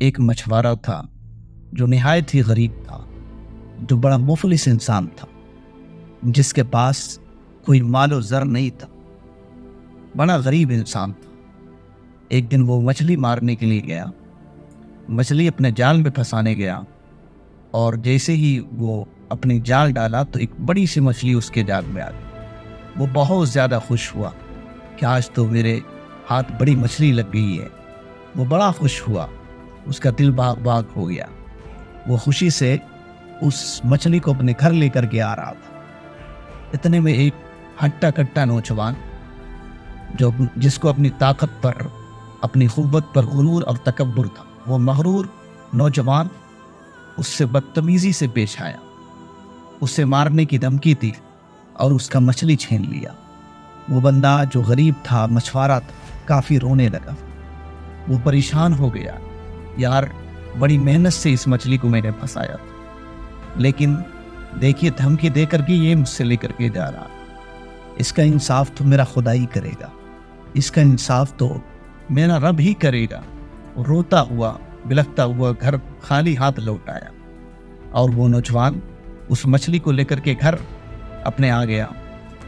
ایک मछुआरा था जो नहायत ही गरीब था, जो बड़ा मुफलिस इंसान था, जिसके पास कोई मालो ज़र नहीं था, बड़ा गरीब इंसान था। एक दिन वो मछली मारने के लिए गया, मछली अपने जाल में फंसाने गया और जैसे ही वो अपनी जाल डाला तो एक बड़ी सी मछली उसके जाल में आ गई। वो बहुत ज़्यादा खुश हुआ कि आज तो मेरे हाथ बड़ी मछली लग गई है। वो बड़ा खुश हुआ, उसका दिल बाग बाग हो गया। वो खुशी से उस मछली को अपने घर लेकर के आ रहा था। इतने में एक हट्टा कट्टा नौजवान जिसको अपनी ताकत पर, अपनी क़ुव्वत पर गुरूर और तकब्बुर था, वो मगरूर नौजवान उससे बदतमीज़ी से पेश आया, उसे मारने की धमकी दी और उसका मछली छीन लिया। वो बंदा जो गरीब था, मछुआरा था, काफ़ी रोने लगा। वो परेशान हो गया, यार बड़ी मेहनत से इस मछली को मैंने फंसाया था, लेकिन देखिए धमकी दे करके ये मुझसे लेकर के जा रहा। इसका इंसाफ तो मेरा खुदा ही करेगा, इसका इंसाफ तो मेरा रब ही करेगा। रोता हुआ बिलखता हुआ घर खाली हाथ लौट आया और वो नौजवान उस मछली को लेकर के घर अपने आ गया।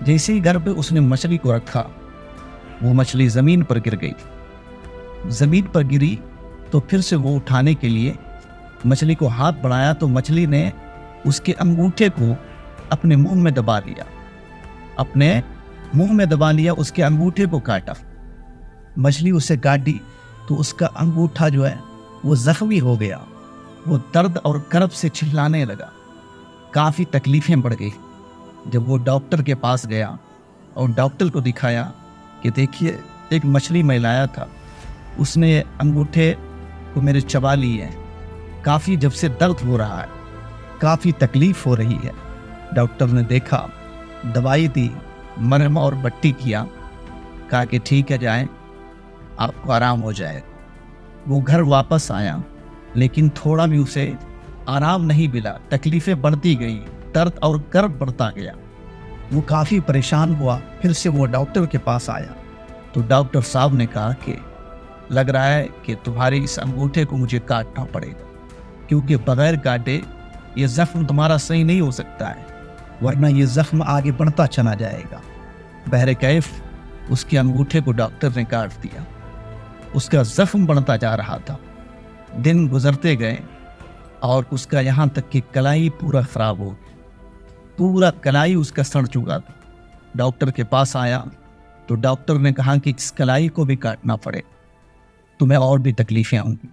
जैसे ही घर पे उसने मछली को रखा, वो मछली ज़मीन पर गिर गई। ज़मीन पर गिरी तो फिर से वो उठाने के लिए मछली को हाथ बढ़ाया तो मछली ने उसके अंगूठे को अपने मुंह में दबा लिया, अपने मुंह में दबा लिया, उसके अंगूठे को काटा। मछली उसे काटी तो उसका अंगूठा जो है वो ज़ख्मी हो गया। वो दर्द और करब से चिल्लाने लगा, काफ़ी तकलीफ़ें बढ़ गई। जब वो डॉक्टर के पास गया और डॉक्टर को दिखाया कि देखिए एक मछली मैं लाया था, उसने अंगूठे को मेरे चबा ली है, काफ़ी जब से दर्द हो रहा है, काफ़ी तकलीफ़ हो रही है। डॉक्टर ने देखा, दवाई दी, मरहम और पट्टी किया, कहा कि ठीक है जाए, आपको आराम हो जाए। वो घर वापस आया, लेकिन थोड़ा भी उसे आराम नहीं मिला, तकलीफ़ें बढ़ती गई, दर्द और कर्ब बढ़ता गया। वो काफ़ी परेशान हुआ। फिर से वो डॉक्टर के पास आया तो डॉक्टर साहब ने कहा कि लग रहा है कि तुम्हारे इस अंगूठे को मुझे काटना पड़ेगा, क्योंकि बगैर काटे ये ज़ख्म तुम्हारा सही नहीं हो सकता है, वरना ये ज़ख्म आगे बढ़ता चला जाएगा। बहरे कैफ उसके अंगूठे को डॉक्टर ने काट दिया। उसका ज़ख्म बढ़ता जा रहा था। दिन गुजरते गए और उसका यहाँ तक कि कलाई पूरा ख़राब हो गया, पूरा कलाई उसका सड़ चुका था। डॉक्टर के पास आया तो डॉक्टर ने कहा कि इस कलाई को भी काटना पड़े, तुम्हें और भी तकलीफ़ें होंगी।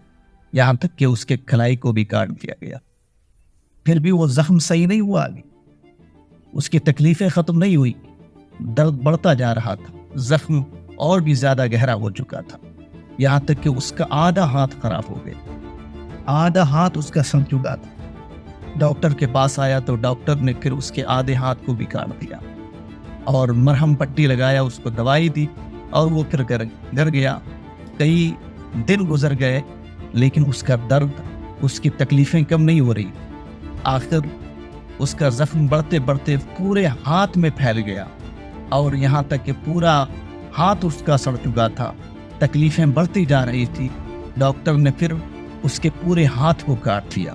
यहाँ तक कि उसके कलाई को भी काट दिया गया। फिर भी वो ज़ख्म सही नहीं हुआ, अभी उसकी तकलीफ़ें ख़त्म नहीं हुई, दर्द बढ़ता जा रहा था, ज़ख्म और भी ज़्यादा गहरा हो चुका था। यहाँ तक कि उसका आधा हाथ खराब हो गया, आधा हाथ उसका सड़ चुका था। डॉक्टर के पास आया तो डॉक्टर ने फिर उसके आधे हाथ को भी काट दिया और मरहम पट्टी लगाया, उसको दवाई दी और वो फिर घर गया। कई दिन गुजर गए, लेकिन उसका दर्द, उसकी तकलीफ़ें कम नहीं हो रही। आखिर उसका ज़ख्म बढ़ते बढ़ते पूरे हाथ में फैल गया और यहाँ तक कि पूरा हाथ उसका सड़ चुका था, तकलीफ़ें बढ़ती जा रही थी। डॉक्टर ने फिर उसके पूरे हाथ को काट दिया।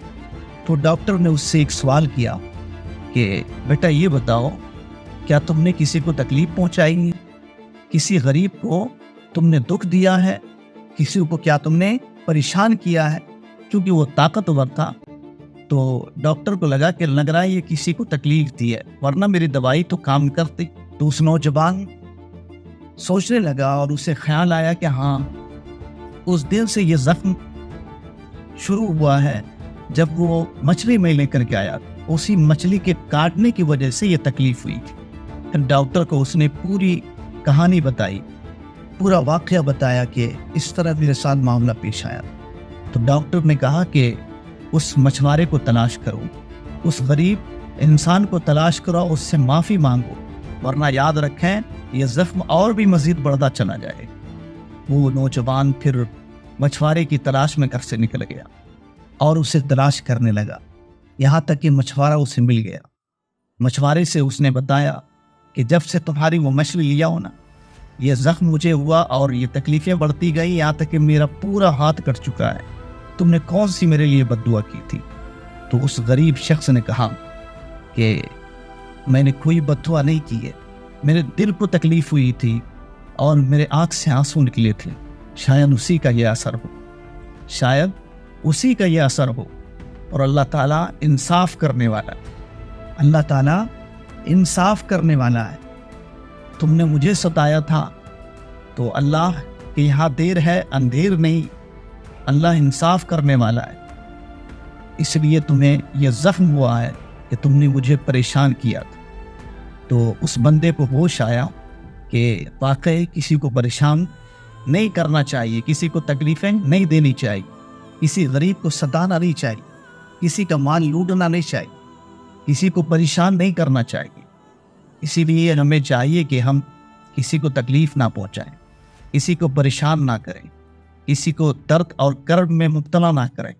तो डॉक्टर ने उससे एक सवाल किया कि बेटा ये बताओ, क्या तुमने किसी को तकलीफ़ पहुंचाई है? किसी गरीब को तुमने दुख दिया है? किसी को क्या तुमने परेशान किया है? क्योंकि वो ताकतवर था तो डॉक्टर को लगा कि लग रहा है ये किसी को तकलीफ़ दी है, वरना मेरी दवाई तो काम करती। तो उस नौजवान सोचने लगा और उसे ख्याल आया कि हाँ, उस दिन से ये ज़ख्म शुरू हुआ है जब वो मछली में लेकर के आया, उसी मछली के काटने की वजह से ये तकलीफ़ हुई। फिर डॉक्टर को उसने पूरी कहानी बताई, पूरा वाक़या बताया कि इस तरह मेरे साथ मामला पेश आया। तो डॉक्टर ने कहा कि उस मछुआरे को तलाश करो, उस गरीब इंसान को तलाश करो, उससे माफ़ी मांगो, वरना याद रखें ये ज़ख्म और भी मज़ीद बढ़ता चला जाए। वो नौजवान फिर मछुआरे की तलाश में घर से निकल गया और उसे तलाश करने लगा, यहाँ तक कि मछुआरा उसे मिल गया। मछुआरे से उसने बताया कि जब से तुम्हारी वो मछली लिया हो ना, ये ज़ख्म मुझे हुआ और ये तकलीफ़ें बढ़ती गई, यहाँ तक कि मेरा पूरा हाथ कट चुका है, تم نے کون سی میرے لیے بد دعا کی تھی؟ تو اس غریب شخص نے کہا کہ میں نے کوئی بد دعا نہیں کی ہے، میرے دل کو تکلیف ہوئی تھی اور میرے آنکھ سے آنسو نکلے تھے، شاید اسی کا یہ اثر ہو، شاید اسی کا یہ اثر ہو۔ اور اللہ تعالیٰ انصاف کرنے والا ہے، اللہ تعالیٰ انصاف کرنے والا ہے۔ تم نے مجھے ستایا تھا تو اللہ کے یہاں دیر ہے اندھیر نہیں، اللہ انصاف کرنے والا ہے، اس لیے تمہیں یہ زخم ہوا ہے کہ تم نے مجھے پریشان کیا تھا۔ تو اس بندے کو ہوش آیا کہ واقعی کسی کو پریشان نہیں کرنا چاہیے، کسی کو تکلیفیں نہیں دینی چاہیے، کسی غریب کو ستانا نہیں چاہیے، کسی کا مال لوٹنا نہیں چاہیے، کسی کو پریشان نہیں کرنا چاہیے۔ اسی لیے ہمیں چاہیے کہ ہم کسی کو تکلیف نہ پہنچائیں، کسی کو پریشان نہ کریں، کسی کو درد اور کرب میں مبتلا نہ کریں۔